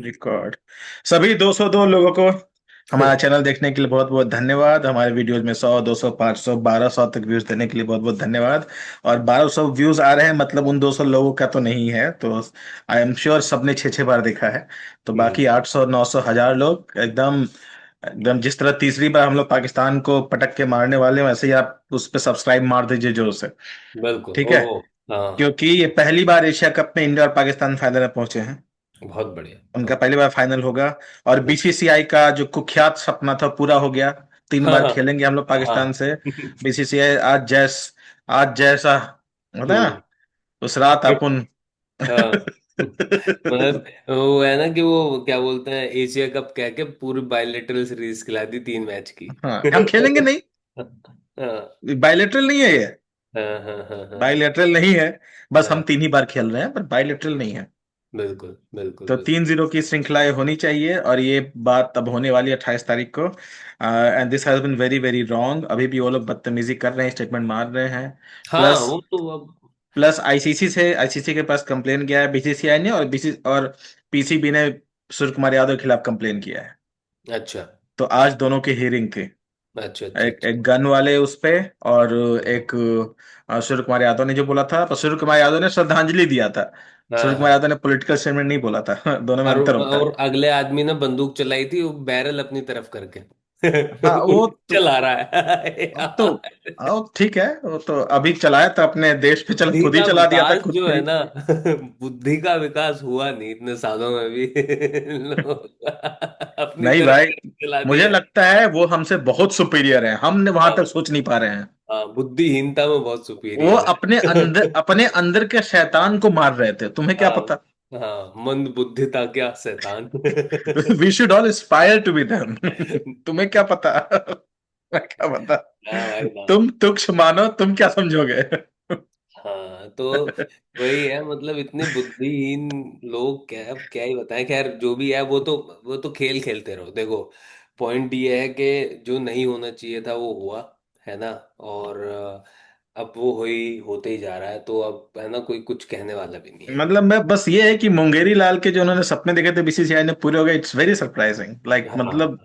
Record. सभी 202 लोगों को हमारा चैनल देखने के लिए बहुत बहुत धन्यवाद। हमारे वीडियोस में 100, 200, 500, 1200 तक व्यूज देने के लिए बहुत बहुत धन्यवाद। और 1200 व्यूज आ रहे हैं मतलब उन 200 लोगों का तो नहीं है, तो आई एम श्योर सबने 6 6 बार देखा है। तो हम्म। बाकी 800, 900, 1000 लोग एकदम एकदम जिस तरह तीसरी बार हम लोग पाकिस्तान को पटक के मारने वाले हैं, वैसे ही आप उस पर सब्सक्राइब मार दीजिए जोर से। बिल्कुल, ठीक है, ओहो। हाँ। क्योंकि ये पहली बार एशिया कप में इंडिया और पाकिस्तान फाइनल में पहुंचे हैं। बहुत बढ़िया, उनका बहुत पहली बार फाइनल होगा। और बढ़िया। बीसीसीआई का जो कुख्यात सपना था पूरा हो गया। 3 बार हाँ, खेलेंगे हम लोग पाकिस्तान हाँ। से। बीसीसीआई आज जैसा होता है ना, हम्म। उस रात फिट। अपन हाँ। मतलब वो है ना कि वो क्या बोलते हैं, एशिया कप कह के पूरी बायलेटरल सीरीज खिला दी 3 मैच की। हाँ, हम खेलेंगे नहीं। हाँ, बायलेटरल नहीं है ये। हाँ, हाँ, हाँ, हाँ, बायलेटरल नहीं है। बस हम हाँ। 3 ही बार खेल रहे हैं, पर बायलेटरल नहीं है। बिल्कुल, बिल्कुल, तो बिल्कुल। 3-0 की श्रृंखलाएं होनी चाहिए, और ये बात अब होने वाली है 28 तारीख को। And this has been very very wrong. अभी भी वो लोग बदतमीजी कर रहे हैं, स्टेटमेंट मार रहे हैं। हाँ, प्लस वो तो अब। प्लस आईसीसी के पास कंप्लेन किया है बीसीसीआई ने, और पीसीबी ने सूर्य कुमार यादव के खिलाफ कंप्लेन किया है। अच्छा, तो आज दोनों की हियरिंग थी। अच्छा, अच्छा, एक अच्छा। एक गन वाले उस पे, और एक सूर्य कुमार यादव ने जो बोला था, पर सूर्य कुमार यादव ने श्रद्धांजलि दिया था। सूर्य हाँ, कुमार हाँ। यादव ने पॉलिटिकल स्टेटमेंट नहीं बोला था। दोनों में और अंतर होता है। और अगले आदमी ने बंदूक चलाई थी, वो बैरल अपनी तरफ करके। हाँ, वो तो चला रहा है अब तो अब ठीक है। वो तो अभी चलाया था अपने देश पे, चल बुद्धि खुद ही का चला दिया था विकास खुद जो पे है ही। ना। बुद्धि का विकास हुआ नहीं इतने सालों में भी। लोग अपनी नहीं तरफ भाई, चला मुझे दिया है। लगता है वो हमसे बहुत सुपीरियर है, हम वहां हाँ, तक सोच नहीं पा रहे हैं। हाँ, बुद्धिहीनता में बहुत वो सुपीरियर है। अपने अंदर के शैतान को मार रहे थे, तुम्हें क्या हाँ, पता। हाँ, मंद बुद्धिता क्या शैतान। We should all aspire to be them. तुम्हें क्या पता। मैं क्या पता। हाँ भाई ना। तुम तुक्ष मानो, तुम क्या समझोगे। हाँ, तो वही है, मतलब इतने बुद्धिहीन लोग, क्या अब क्या ही बताएं। खैर, जो भी है वो तो खेल खेलते रहो। देखो, पॉइंट ये है कि जो नहीं होना चाहिए था वो हुआ, है ना। और अब वो होते ही जा रहा है, तो अब है ना, कोई कुछ कहने वाला भी नहीं है। मतलब मैं बस ये है कि मुंगेरी लाल के जो उन्होंने सपने देखे थे बीसीसीआई ने पूरे हो गए। इट्स वेरी सरप्राइजिंग, लाइक हाँ। मतलब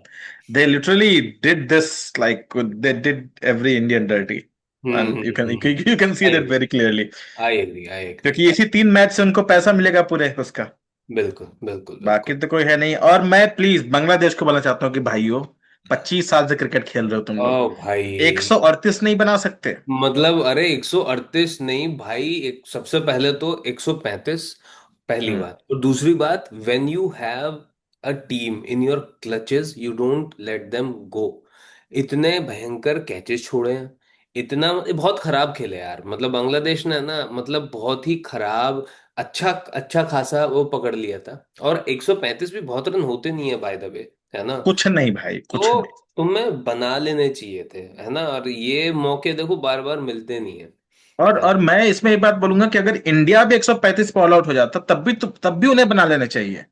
they literally did this, like they did every Indian dirty. Hmm, and hmm, you can see I that agree, very clearly. I agree, I agree. क्योंकि इसी 3 मैच से उनको पैसा मिलेगा पूरे उसका। बिल्कुल, बिल्कुल, बाकी बिल्कुल। तो कोई है नहीं। और मैं प्लीज बांग्लादेश को बोलना चाहता हूँ कि भाइयों, 25 साल से क्रिकेट खेल रहे हो तुम ओ लोग, भाई, 138 नहीं बना सकते? मतलब अरे 138 नहीं भाई, एक सबसे पहले तो 135, पहली हम्म। बात। और दूसरी बात, when you have a team in your clutches, you don't let them go. इतने भयंकर कैचेस छोड़े हैं, इतना बहुत खराब खेले यार। मतलब बांग्लादेश ने ना, मतलब बहुत ही खराब। अच्छा, अच्छा खासा वो पकड़ लिया था। और 135 भी बहुत रन होते नहीं है, बाय द वे, है ना। कुछ नहीं भाई, कुछ तो नहीं। तुम्हें बना लेने चाहिए थे, है ना। और ये मौके देखो बार बार मिलते नहीं है, है और ना। मैं इसमें एक बात बोलूंगा कि अगर इंडिया भी 135 पे ऑल आउट हो जाता, तब भी उन्हें बना लेना चाहिए। ये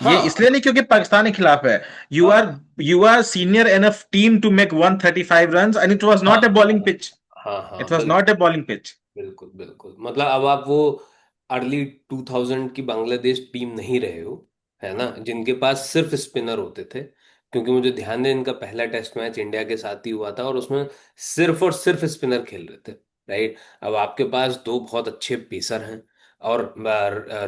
हाँ, इसलिए नहीं क्योंकि पाकिस्तान के खिलाफ है। यू आर हाँ, you are senior enough team to make 135 run, and it was हाँ, नॉट ए हाँ, बॉलिंग पिच। हाँ, इट हाँ, वाज बिल्कुल, नॉट ए बॉलिंग पिच। बिल्कुल, बिल्कुल। मतलब अब आप वो अर्ली 2000 की बांग्लादेश टीम नहीं रहे हो, है ना, जिनके पास सिर्फ स्पिनर होते थे। क्योंकि मुझे ध्यान है, इनका पहला टेस्ट मैच इंडिया के साथ ही हुआ था, और उसमें सिर्फ और सिर्फ स्पिनर खेल रहे थे। राइट। अब आपके पास दो बहुत अच्छे पेसर हैं। और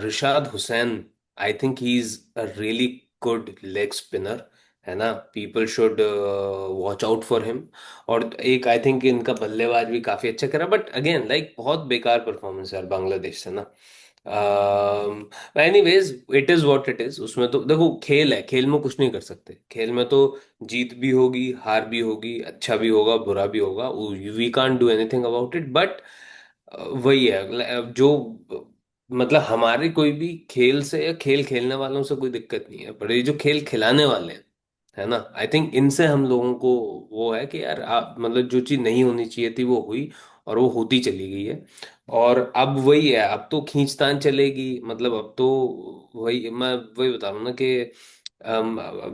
Rishad Hussain, I think he is a really good leg spinner, है ना। People should watch out for him. और एक आई थिंक इनका बल्लेबाज भी काफी अच्छा करा, बट अगेन लाइक बहुत बेकार परफॉर्मेंस है यार बांग्लादेश से ना। Anyways, it is what it is. उसमें तो देखो, खेल है, खेल में कुछ नहीं कर सकते। खेल में तो जीत भी होगी, हार भी होगी, अच्छा भी होगा, बुरा भी होगा। We can't do anything about it, but वही है जो मतलब हमारे कोई भी खेल से या खेल खेलने वालों से कोई दिक्कत नहीं है, पर ये जो खेल खिलाने वाले हैं, है ना, आई थिंक इनसे हम लोगों को वो है कि यार, आप मतलब जो चीज़ नहीं होनी चाहिए थी वो हुई, और वो होती चली गई है। और अब वही है, अब तो खींचतान चलेगी। मतलब अब तो वही मैं वही बता रहा हूँ ना कि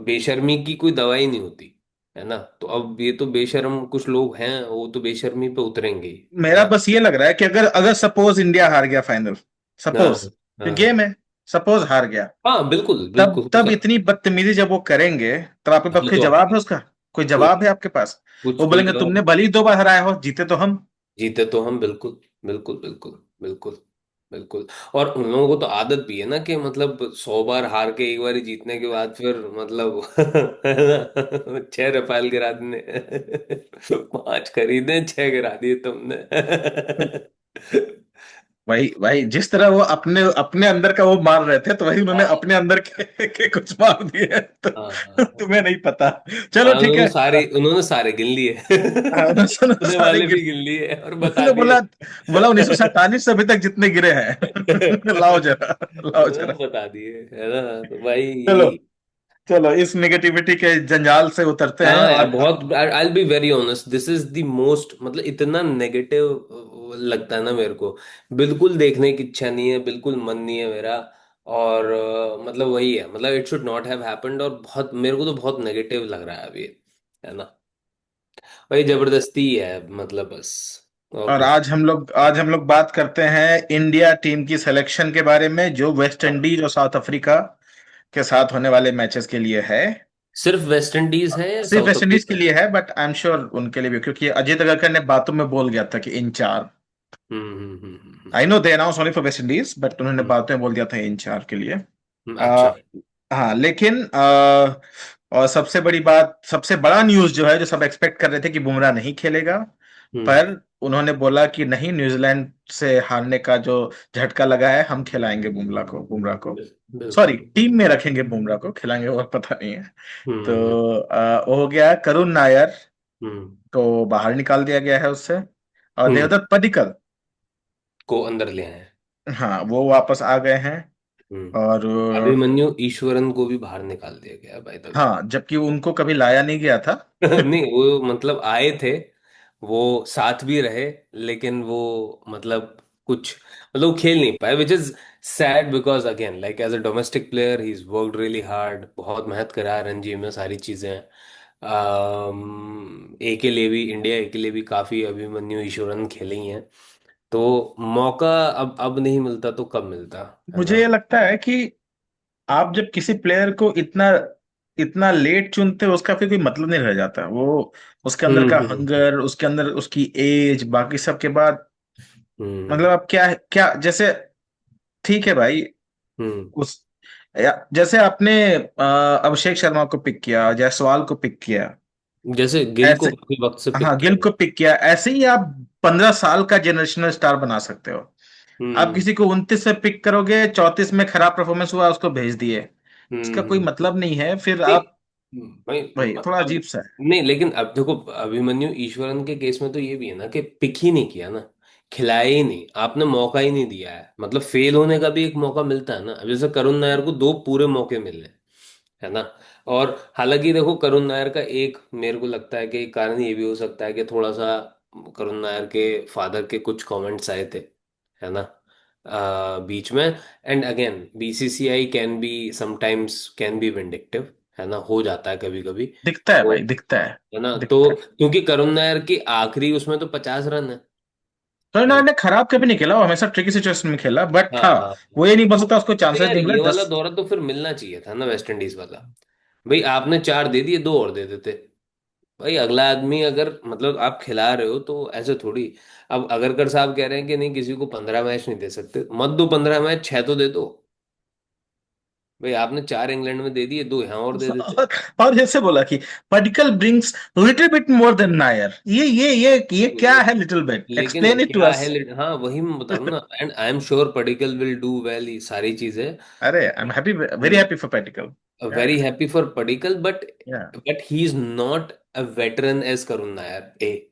बेशर्मी की कोई दवाई नहीं होती, है ना। तो अब ये तो बेशर्म कुछ लोग हैं, वो तो बेशर्मी पे उतरेंगे ही, है मेरा ना। बस ये लग रहा है कि अगर अगर सपोज इंडिया हार गया फाइनल, हाँ, सपोज, ये हाँ, हाँ, गेम है, सपोज हार गया, हाँ बिल्कुल तब बिल्कुल हो तब सकता इतनी बदतमीजी जब वो करेंगे, तब आपके है। पास ये कोई तो जवाब है उसका? कोई कुछ जवाब है आपके पास? कुछ वो कोई बोलेंगे जवाब तुमने भले ही 2 बार हराए हो, जीते तो हम। जीते तो हम, बिल्कुल बिल्कुल बिल्कुल बिल्कुल बिल्कुल। और उन लोगों को तो आदत भी है ना कि मतलब 100 बार हार के एक बार जीतने के बाद फिर मतलब है ना, 6 रफाल गिरा देने, 5 खरीदे, 6 गिरा दिए तुमने। वही वही जिस तरह वो अपने अपने अंदर का वो मार रहे थे, तो वही उन्होंने हाँ अपने अंदर के कुछ मार दिए, तो हाँ तुम्हें नहीं पता। चलो हाँ, ठीक है। उन्होंने सारे गिन लिए। उन्होंने होने सारे वाले गिर, भी गिन लिए और बता उन्होंने दिए। बोला बोला 1947 से अभी तक जितने गिरे हैं लाओ जरा, लाओ जरा। बता दिए है ना, तो चलो भाई। चलो, इस नेगेटिविटी के जंजाल से उतरते हैं हाँ यार, और बहुत I will be very honest, this is the most, मतलब इतना नेगेटिव लगता है ना मेरे को। बिल्कुल देखने की इच्छा नहीं है, बिल्कुल मन नहीं है मेरा। और मतलब वही है, मतलब it should not have happened, और बहुत मेरे को तो बहुत नेगेटिव लग रहा है अभी, है ना। भाई जबरदस्ती है मतलब, बस और और कुछ। आज हम लोग बात करते हैं इंडिया टीम की सिलेक्शन के बारे में, जो वेस्ट हाँ, इंडीज और साउथ अफ्रीका के साथ होने वाले मैचेस के लिए है। सिर्फ वेस्ट इंडीज है या सिर्फ साउथ वेस्ट इंडीज के अफ्रीका है? लिए है, बट आई एम श्योर उनके लिए भी, क्योंकि अजीत अगरकर ने बातों में बोल गया था कि इन चार। I know they announce only for West Indies, but उन्होंने हम्म, बातों में बोल दिया था इन चार के लिए। आ, अच्छा। हाँ, लेकिन और सबसे बड़ी बात, सबसे बड़ा न्यूज जो है, जो सब एक्सपेक्ट कर रहे थे कि बुमराह नहीं खेलेगा, हम्म, पर उन्होंने बोला कि नहीं, न्यूजीलैंड से हारने का जो झटका लगा है, हम खिलाएंगे बुमराह को। सॉरी, बिल्कुल। टीम में रखेंगे बुमराह को, खिलाएंगे और पता नहीं है। हम्म तो वो हो गया, करुण नायर हम्म को बाहर निकाल दिया गया है उससे, और हम्म देवदत्त पडिक्कल, को अंदर ले आए हैं। हाँ, वो वापस आ गए हैं। और अभिमन्यु ईश्वरन को भी बाहर निकाल दिया गया बाय द वे। हाँ, जबकि उनको कभी लाया नहीं गया था। नहीं, वो मतलब आए थे, वो साथ भी रहे, लेकिन वो मतलब कुछ, मतलब वो खेल नहीं पाए, which is sad, because again like as a domestic player he is worked really hard, बहुत मेहनत करा है रणजी में, सारी चीजें हैं। ए के लिए भी, इंडिया ए के लिए भी काफी अभिमन्यु ईश्वरन खेले ही हैं। तो मौका अब नहीं मिलता तो कब मिलता, है मुझे ना। ये लगता है कि आप जब किसी प्लेयर को इतना इतना लेट चुनते हो, उसका फिर कोई मतलब नहीं रह जाता। वो उसके अंदर का हम्म हंगर, उसके अंदर उसकी एज, बाकी सब के बाद, हम्म मतलब आप क्या क्या जैसे, ठीक है भाई, हम्म उस जैसे आपने अभिषेक शर्मा को पिक किया, जायसवाल को पिक किया, जैसे गिल को ऐसे, काफी वक्त से हाँ, पिक गिल किया को पिक किया, ऐसे ही आप 15 साल का जनरेशनल स्टार बना सकते हो। आप हम्म किसी को 29 में पिक करोगे, 34 में खराब परफॉर्मेंस हुआ, उसको भेज दिए, इसका कोई हम्म। मतलब नहीं है, फिर नहीं, आप, भाई भाई थोड़ा अब, अजीब सा है। नहीं लेकिन अब देखो, अभिमन्यु ईश्वरन के केस में तो ये भी है ना कि पिक ही नहीं किया ना, खिलाया ही नहीं, आपने मौका ही नहीं दिया है, मतलब फेल होने का भी एक मौका मिलता है ना। अब जैसे करुण नायर को 2 पूरे मौके मिले, है ना। और हालांकि देखो, करुण नायर का एक मेरे को लगता है कि एक कारण ये भी हो सकता है कि थोड़ा सा करुण नायर के फादर के कुछ कमेंट्स आए थे, है ना, बीच में। And again BCCI can be sometimes can be vindictive, है ना, हो जाता है कभी कभी। दिखता है तो भाई, दिखता है, है ना, तो दिखता है। क्योंकि करुण नायर की आखिरी उसमें तो 50 रन तो है ना। इन्होंने खराब कभी नहीं खेला, वो हमेशा ट्रिकी सिचुएशन में खेला, बट हाँ हाँ, हाँ। वो ये नहीं बोल सकता उसको तो चांसेस यार नहीं मिले ये वाला 10। दौरा तो फिर मिलना चाहिए था ना, वेस्ट इंडीज वाला। भाई आपने 4 दे दिए, 2 और दे देते। भाई अगला आदमी अगर, मतलब आप खिला रहे हो तो ऐसे थोड़ी। अब अगरकर साहब कह रहे हैं कि नहीं, किसी को 15 मैच नहीं दे सकते, मत दो 15 मैच, 6 तो दे दो। भाई आपने 4 इंग्लैंड में दे दिए, 2 यहाँ और दे देते। और, और जैसे बोला कि particle brings little bit more than Nair, ये क्या ले, है लिटिल बिट, लेकिन एक्सप्लेन इट टू क्या है अस। हाँ वही मैं बता रहा हूँ ना, and I am sure Padikkal will do well, ये सारी चीजें। अरे I am happy, very happy for Padikkal. Very happy for Padikkal, yeah but he is not a veteran as Karun Nair, A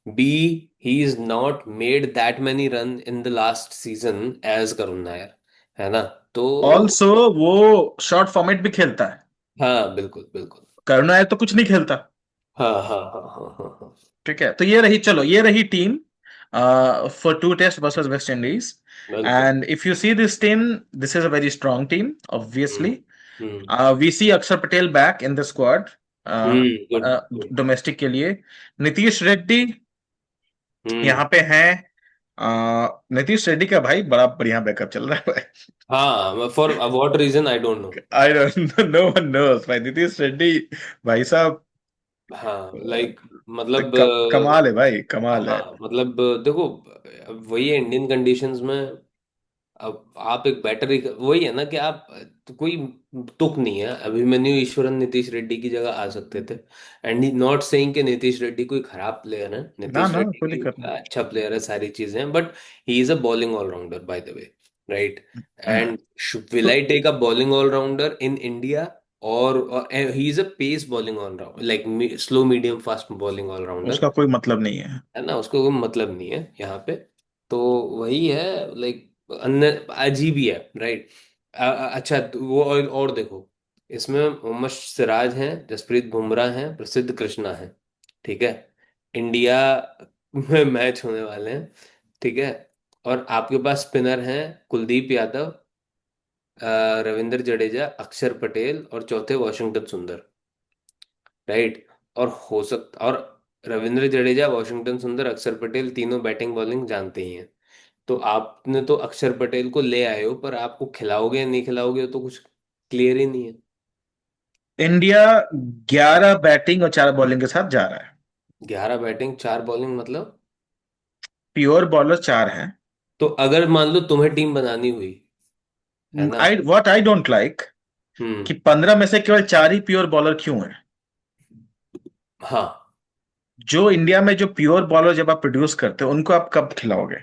B, he is not made that many run in the last season as Karun Nair, है ना। तो also वो short format भी खेलता है, हाँ बिल्कुल बिल्कुल। करुणा है तो कुछ नहीं खेलता। हाँ हाँ हाँ हाँ हाँ हाँ। ठीक है, तो ये रही, चलो ये रही team for 2 test versus West Indies. बिल्कुल। And if you see this team, this is a very strong team, hmm obviously. Hmm we see Axar Patel back in the squad good good. Domestic के लिए। नीतीश रेड्डी हम्म यहाँ पे हैं, नीतीश रेड्डी का भाई बड़ा बढ़िया बैकअप चल रहा है भाई। हाँ, for what reason I don't know. I don't know, one knows भाई, नीतीश रेड्डी भाई साहब। हाँ लाइक, मतलब कमाल है भाई, कमाल है। हाँ मतलब देखो, वही है इंडियन कंडीशंस में। अब आप एक बैटर ही, वही है ना कि आप, तो कोई तुक नहीं है, अभिमन्यु ईश्वरन नीतीश रेड्डी की जगह आ सकते थे। एंड ही नॉट सेइंग कि नीतीश रेड्डी कोई खराब प्लेयर है, ना नीतीश ना, रेड्डी कोई भी दिक्कत नहीं। अच्छा प्लेयर है, सारी चीजें हैं, but he is a bowling allrounder by the way, right? Hmm. And will तो I take a bowling allrounder in India, और he is a pace bowling allrounder, like slow medium fast bowling allrounder, उसका कोई मतलब नहीं है। है ना? उसको कोई मतलब नहीं है यहाँ पे। तो वही है, लाइक अन्य अजीब ही है, राइट? अच्छा, तो वो और देखो, इसमें मोहम्मद सिराज हैं, जसप्रीत बुमराह हैं, प्रसिद्ध कृष्णा हैं, ठीक है? इंडिया में मैच होने वाले हैं, ठीक है? और आपके पास स्पिनर हैं, कुलदीप यादव, रविंद्र जडेजा, अक्षर पटेल, और चौथे वॉशिंगटन सुंदर, राइट? और हो सकता, और रविंद्र जडेजा, वॉशिंगटन सुंदर, अक्षर पटेल तीनों बैटिंग बॉलिंग जानते ही हैं। तो आपने तो अक्षर पटेल को ले आए हो, पर आपको खिलाओगे या नहीं खिलाओगे तो कुछ क्लियर ही नहीं है। इंडिया 11 बैटिंग और 4 बॉलिंग के साथ जा रहा है। 11 बैटिंग 4 बॉलिंग मतलब? प्योर बॉलर 4 हैं। तो अगर मान लो तुम्हें टीम बनानी हुई, है ना? I what I don't like hmm. कि 15 में से केवल 4 ही प्योर बॉलर क्यों हैं? हाँ। जो इंडिया में जो प्योर बॉलर जब आप प्रोड्यूस करते हो उनको आप कब खिलाओगे?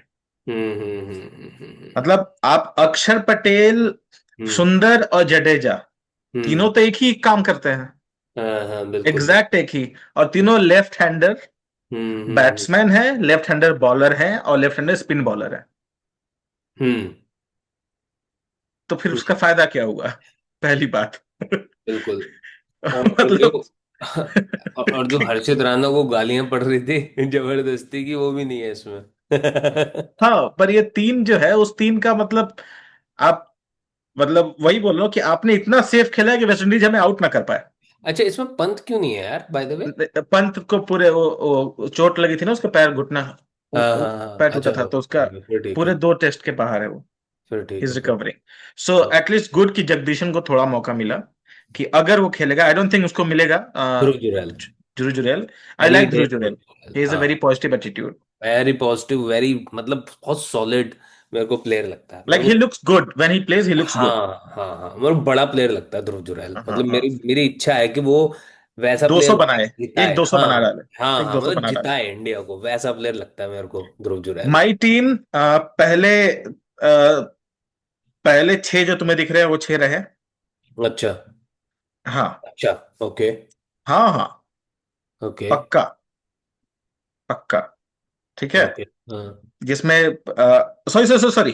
हम्म। मतलब आप अक्षर पटेल, हम्म। सुंदर और जडेजा, तीनों हम्म। तो एक ही काम करते हैं। हाँ हाँ, बिल्कुल बिल्कुल। एग्जैक्ट एक ही। और तीनों लेफ्ट हैंडर हम्म। बैट्समैन है, लेफ्ट हैंडर बॉलर है और लेफ्ट हैंडर स्पिन बॉलर है। हम्म। तो फिर हम्म, उसका फायदा क्या हुआ? पहली बात। बिल्कुल। और जो मतलब और जो हर्षित राणा को गालियां पड़ रही थी जबरदस्ती की, वो भी नहीं है इसमें। हाँ, पर ये तीन जो है उस तीन का मतलब, आप मतलब वही बोल रहे हो कि आपने इतना सेफ खेला है कि वेस्ट इंडीज हमें आउट ना कर पाए। अच्छा, इसमें पंत क्यों नहीं है यार, बाय द वे? पंत को पूरे वो चोट लगी थी ना, उसका पैर घुटना, हाँ हाँ हाँ, पैर अच्छा, टूटा था तो उसका ठीक है, फिर ठीक पूरे है। 2 टेस्ट के बाहर है वो। फिर ठीक है, इज फिर। रिकवरिंग। सो हाँ, एटलीस्ट गुड कि जगदीशन को थोड़ा मौका मिला, कि अगर वो खेलेगा, आई डोंट थिंक उसको मिलेगा। Dhruv Jurel. Dhruv Jurel. I any like day Dhruv Dhruv Jurel. Jurel, he is a हाँ। Very positive attitude. Very positive, very मतलब बहुत सॉलिड मेरे को प्लेयर लगता है, लाइक मेरे ही को। Looks good when he plays, he looks good. हाँ हाँ हाँ, मेरे को बड़ा प्लेयर लगता है ध्रुव जुरैल, हाँ मतलब हाँ। मेरी मेरी इच्छा है कि वो वैसा प्लेयर 200 बने, बनाए, एक जिताए। 200 हाँ बना डाले। हाँ एक हाँ, 200 मतलब बना डाले। जिताए इंडिया को, वैसा प्लेयर लगता है मेरे को ध्रुव जुरैल। माई टीम, पहले पहले 6 जो तुम्हें दिख रहे हैं वो 6 रहे। अच्छा। हाँ अच्छा। ओके। हाँ हाँ। ओके। पक्का, पक्का। ठीक है। ओके। हाँ। जिसमें सॉरी सॉरी सॉरी,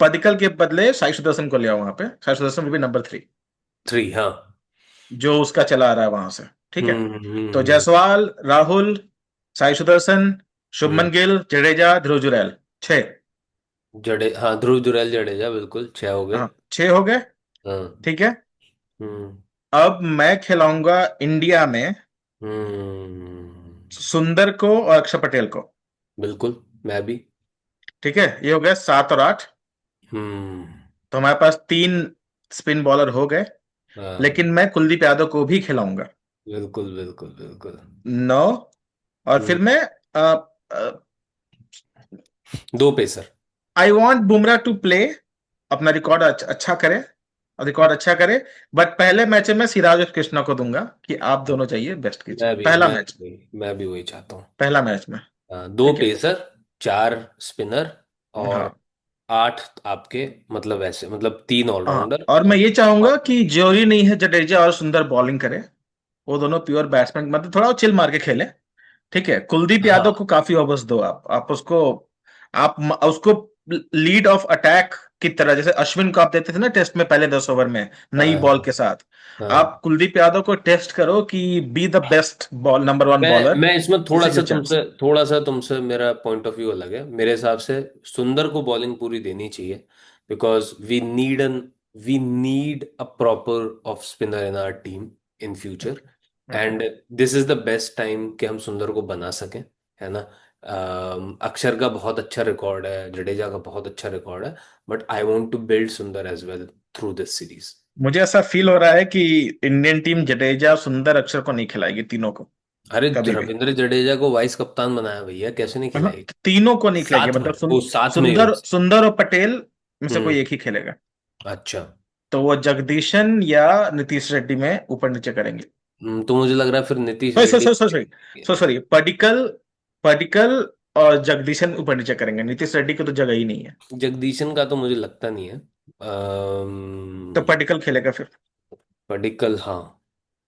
पडिक्कल के बदले साई सुदर्शन को लिया वहां पे, Sai Sudarshan will be number 3, 3, हाँ। जो उसका चला आ रहा है वहां से। ठीक है। तो हम्म। जायसवाल, राहुल, साई सुदर्शन, हम्म। शुभमन गिल, जडेजा, ध्रुव जुरैल, 6। हाँ, ध्रुव जुरैल जडेजा, बिल्कुल 6 हो गए। हाँ, 6 हो गए। हाँ। ठीक है। हम्म। अब मैं खिलाऊंगा इंडिया में हम्म। सुंदर को और अक्षर पटेल को। बिल्कुल, मैं भी। ठीक है, ये हो गया 7 और 8। हम्म। तो हमारे पास 3 स्पिन बॉलर हो गए। हाँ, लेकिन मैं कुलदीप यादव को भी खिलाऊंगा। बिल्कुल बिल्कुल बिल्कुल। 9। और हम्म। फिर मैं दो pacer. I want Bumrah to play, अपना रिकॉर्ड अच्छा करे, और रिकॉर्ड अच्छा करे। बट पहले मैच में सिराज और कृष्णा को दूंगा कि आप दोनों चाहिए, बेस्ट कीजिए मैं भी पहला मैं मैच। भी मैं भी वही चाहता हूँ। पहला मैच में। हाँ, दो ठीक है। पेसर, 4 स्पिनर, और हाँ 8 आपके, मतलब ऐसे, मतलब 3 हाँ। ऑलराउंडर और मैं और ये चाहूंगा 8। कि जरूरी नहीं है जडेजा और सुंदर बॉलिंग करे, वो दोनों प्योर बैट्समैन, मतलब थोड़ा चिल मार के खेले। ठीक है, कुलदीप यादव को हाँ काफी ओवर्स दो, आप उसको, उसको लीड ऑफ अटैक की तरह, जैसे अश्विन को आप देते थे ना टेस्ट में पहले 10 ओवर में नई हाँ बॉल के साथ। आप हाँ। कुलदीप यादव को टेस्ट करो कि be the best ball, number 1 bowler. मैं इसमें उसी के चांस। थोड़ा सा तुमसे मेरा पॉइंट ऑफ व्यू अलग है, मेरे हिसाब से सुंदर को बॉलिंग पूरी देनी चाहिए, because we need a proper off spinner in our team in future. And this is the best time कि हम सुंदर को बना सकें, है ना? अक्षर का बहुत अच्छा रिकॉर्ड है, जडेजा का बहुत अच्छा रिकॉर्ड है, but I want to build Sundar as well through this series. मुझे ऐसा फील हो रहा है कि इंडियन टीम जडेजा सुंदर अक्षर को नहीं खिलाएगी, तीनों को, अरे कभी भी। रविंद्र जडेजा को वाइस कप्तान बनाया भैया, कैसे नहीं हाँ, खिलाएगी? तीनों को नहीं खिलाएगी, साथ में, मतलब वो साथ में सुंदर यूज। सुंदर और पटेल में से कोई हम्म। एक ही खेलेगा। अच्छा। तो वो जगदीशन या नीतीश रेड्डी में ऊपर नीचे करेंगे। तो मुझे लग रहा है फिर Nitish sorry Reddy. Sorry sorry sorry sorry sorry, Padikkal, Padikkal और जगदीशन ऊपर नीचे करेंगे, नीतीश रेड्डी की तो जगह ही नहीं है। जगदीशन का तो मुझे लगता नहीं है। तो पडिक्कल खेलेगा फिर। पडिक्कल, हाँ।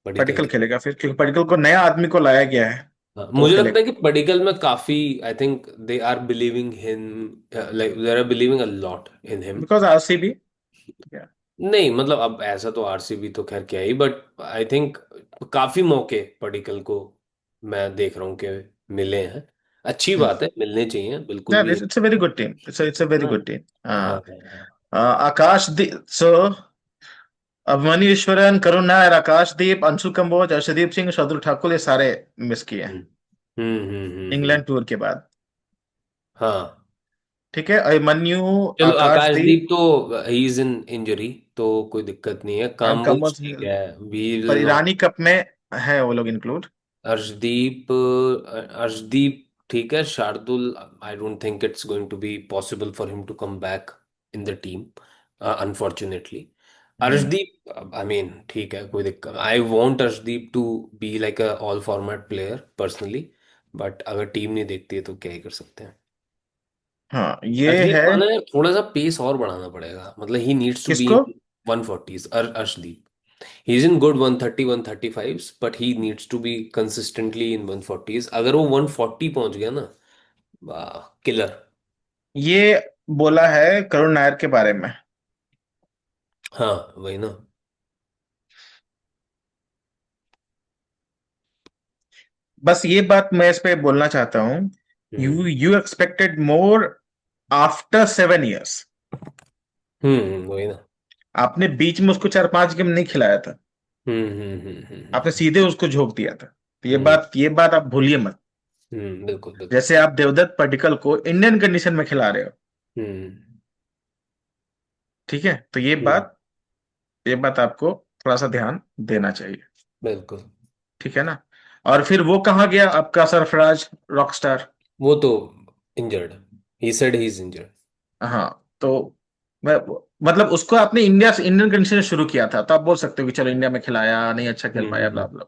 पडिक्कल पडिक्कल के। खेलेगा फिर, क्योंकि पडिक्कल को नया आदमी को लाया गया है। हाँ, तो वो मुझे लगता खेलेगा। है कि पडिक्कल में काफी, I think they are believing him, like they are believing a lot in him. Because RCB. नहीं मतलब अब ऐसा तो आरसीबी तो खैर क्या ही, बट आई थिंक काफी मौके पडिक्कल को मैं देख रहा हूँ कि मिले हैं। अच्छी बात है, मिलने चाहिए बिल्कुल भी। It's a very good team, it's a very हाँ गुड टीम। हाँ हाँ। हाँ। आकाशदीप, सो अभिमन्यु ईश्वरन, करुण नायर, आकाशदीप, अंशु कंबोज, अर्शदीप सिंह, शार्दुल ठाकुर, ये सारे मिस किए हैं हम्म हम्म। इंग्लैंड टूर के बाद। हाँ। ठीक है, अभिमन्यु, चलो आकाशदीप, आकाशदीप तो ही इज इन इंजरी, तो कोई दिक्कत नहीं है। एंड काम्बोज कंबोज। ठीक है, वी पर विल नॉट। ईरानी कप में है वो लोग इंक्लूड। अर्शदीप ठीक है। Shardul, I don't think it's going to be possible for him to come back in the team, unfortunately. Hmm. Arshdeep, I mean ठीक है, कोई दिक्कत, I want Arshdeep to be like a all format player personally, but अगर team नहीं देखती है तो क्या ही कर सकते हैं। हाँ ये अर्शदीप है। को ना थोड़ा सा पेस और बढ़ाना पड़ेगा, मतलब ही नीड्स टू बी किसको? In 140s। Arshdeep, he is in good 130 135, but he needs to be consistently in 140s। अगर वो 140 पहुंच गया ना, वाह, किलर। ये बोला है करुण नायर के बारे में। हाँ वही ना। बस ये बात मैं इस पे बोलना चाहता हूँ। You hmm you expected more after 7 years. वही ना। आपने बीच में उसको 4-5 गेम नहीं खिलाया था। आपने हम्म। सीधे उसको झोंक दिया था, तो ये हम्म बात, ये बात आप भूलिए मत। बिल्कुल बिल्कुल। जैसे आप देवदत्त पडिक्कल को इंडियन कंडीशन में खिला रहे हो। हम्म ठीक है, तो ये हम्म बात, ये बात आपको थोड़ा सा ध्यान देना चाहिए। बिल्कुल। ठीक है ना। और फिर वो कहाँ गया आपका सरफराज, रॉकस्टार? वो तो injured, he said he is injured. हाँ। तो मैं, मतलब उसको आपने इंडिया से, इंडियन कंडीशन से शुरू किया था, तो आप बोल सकते हो कि चलो इंडिया में खिलाया नहीं, अच्छा खेल पाया, ब्ला हम्म ब्ला।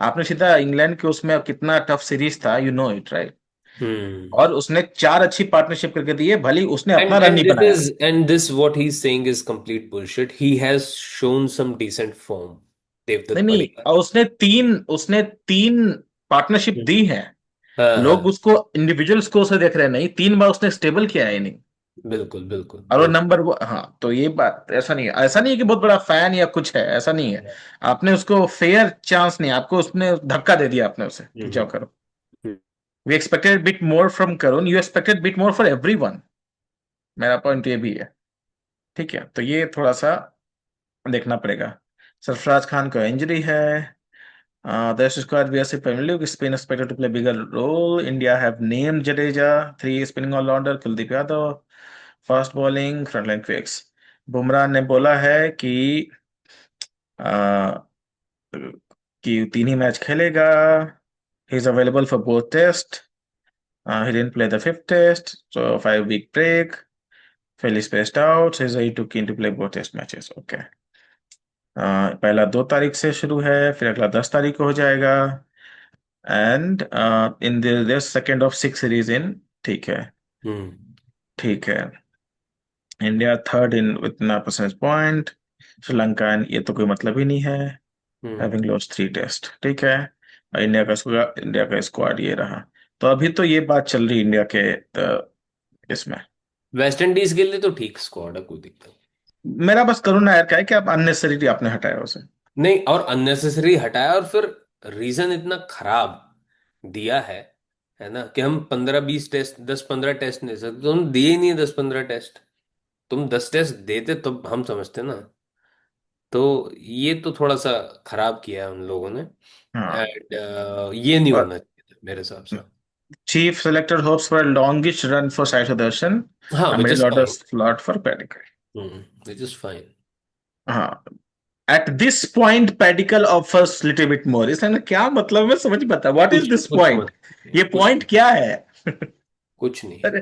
आपने सीधा इंग्लैंड के उसमें, कितना टफ सीरीज था, यू नो इट राइट। हम्म और उसने 4 अच्छी पार्टनरशिप करके दी है, भली उसने अपना रन and नहीं this बनाया। is and this what he's saying is complete bullshit. He has shown some decent form, नहीं Devdutt नहीं, Padikkal. और उसने तीन पार्टनरशिप दी है। हाँ लोग हाँ। उसको इंडिविजुअल स्कोर से देख रहे हैं, नहीं, 3 बार उसने स्टेबल किया है नहीं। बिल्कुल बिल्कुल और वो बिल्कुल। नंबर वो, हाँ, तो ये बात ऐसा नहीं है, ऐसा नहीं है कि बहुत बड़ा फैन या कुछ है, ऐसा नहीं है। आपने उसको फेयर चांस नहीं, आपको उसने धक्का दे दिया आपने उसे कि जाओ हम्म करो। Hmm we expected bit more from Karun, you expected bit more for everyone. मेरा पॉइंट ये भी है। ठीक है, तो ये थोड़ा सा देखना पड़ेगा। सरफराज खान को इंजरी है। The squad we are familiar with Spain expected to play bigger role. India have named Jadeja, three spinning all-rounder, Kuldeep Yadav, fast bowling, frontline quakes. Bumrah ने बोला है आ, कि तीन ही मैच खेलेगा। He is available for both tests. He didn't play the fifth test, so 5 week break. Fairly spaced out. So he too keen to play both test matches. Okay. पहला 2 तारीख से शुरू है, फिर अगला 10 तारीख को हो जाएगा। And in the second of 6 series in. ठीक है। हम्म ठीक है। इंडिया थर्ड इन इतना परसेंटेज पॉइंट। श्रीलंका, ये तो कोई मतलब ही नहीं है, हम्म। Having lost 3 test. ठीक है। और इंडिया का स्क्वाड ये रहा। तो अभी तो ये बात चल रही है इंडिया के इसमें। वेस्ट इंडीज के लिए तो ठीक स्क्वाड है, कोई दिक्कत मेरा बस करुण नायर का है कि आप अननेसेसरी आपने हटाया उसे। नहीं। और अननेसेसरी हटाया, और फिर रीजन इतना खराब दिया है ना, कि हम 15 20 टेस्ट, 10 15 टेस्ट नहीं सकते, तुम दिए ही नहीं 10 15 टेस्ट। तुम 10 टेस्ट देते तो हम समझते ना। तो ये तो थोड़ा सा खराब किया है उन लोगों ने। हाँ। एंड ये नहीं और होना चाहिए था मेरे हिसाब से। Chief selector hopes for a longish run for Sai Sudarshan. हाँ, A which middle is order fine. slot for Pedicle. Which is fine. हाँ, at this point Pedicle offers little bit more. इसका क्या मतलब, मैं समझ नहीं पाता, what is कुछ this कुछ point? समझ नहीं, ये कुछ पॉइंट नहीं। क्या है? कुछ नहीं। अरे,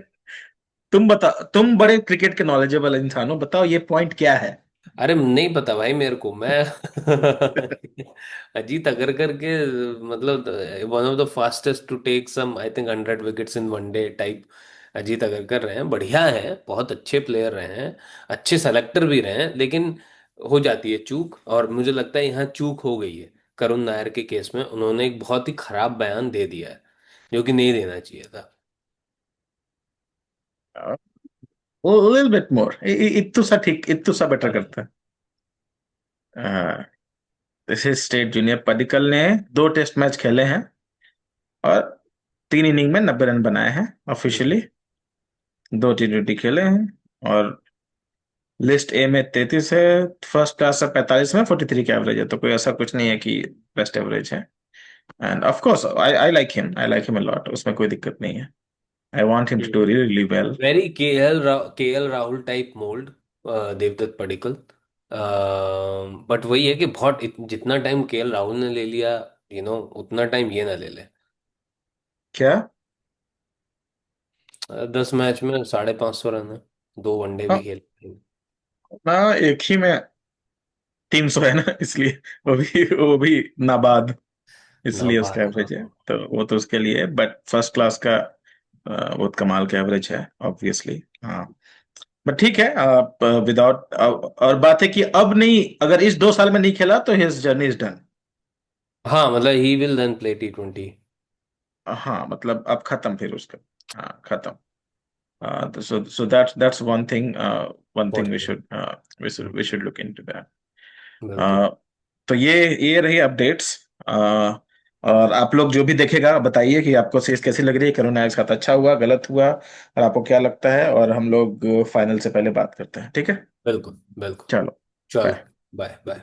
तुम बता, तुम बड़े क्रिकेट के नॉलेजेबल इंसान हो, बताओ ये पॉइंट क्या है? अरे नहीं पता भाई मेरे को, मैं अजीत अगरकर के, मतलब one of the fastest to take some I think 100 wickets in one day type. Ajit Agarkar रहे हैं, बढ़िया हैं, बहुत अच्छे प्लेयर रहे हैं, अच्छे सेलेक्टर भी रहे हैं, लेकिन हो जाती है चूक, और मुझे लगता है यहाँ चूक हो गई है। करुण नायर के केस में उन्होंने एक बहुत ही खराब बयान दे दिया है, जो कि नहीं देना चाहिए था। लिटिल बिट मोर, इत्तू सा ठीक, इत्तू सा बेटर हाँ। करता है। This is state junior. Padikkal ने 2 टेस्ट मैच खेले हैं और 3 इनिंग में 90 रन बनाए हैं हम्म। ऑफिशियली। 2 T20 खेले हैं और लिस्ट ए में 33 है, फर्स्ट क्लास से 45 में 43 की एवरेज है, तो कोई ऐसा कुछ नहीं है कि बेस्ट एवरेज है। And of course I like him a lot, उसमें कोई दिक्कत नहीं है। I want him to do really well. Very K L Rahul type mould, Devdutt Padikkal. But वही है कि बहुत जितना टाइम के एल राहुल ने ले लिया, उतना टाइम ये ना ले ले। क्या? 10 मैच में 550 रन है, 2 वनडे भी हाँ, खेल। ना एक ही में 300 है ना, इसलिए वो भी नाबाद, ना इसलिए उसका बात, हाँ। एवरेज है, तो वो तो उसके लिए, बट फर्स्ट क्लास का बहुत कमाल का एवरेज है ऑब्वियसली। हाँ, बट ठीक है, आप विदाउट, और बात है कि अब नहीं, अगर इस 2 साल में नहीं खेला तो हिज जर्नी इज डन। हाँ, मतलब he will then play T20। हाँ, मतलब अब खत्म फिर उसका, हाँ खत्म। So that's one thing we positive. Should we should look into that. बिल्कुल। तो ये रही अपडेट्स। और आप लोग जो भी देखेगा बताइए कि आपको सीरीज कैसी लग रही है, करुणा के साथ अच्छा हुआ, गलत हुआ, और आपको क्या लगता है, और हम लोग फाइनल से पहले बात करते हैं, ठीक है? बिल्कुल बिल्कुल। चलो, चलो। बाय। Bye bye.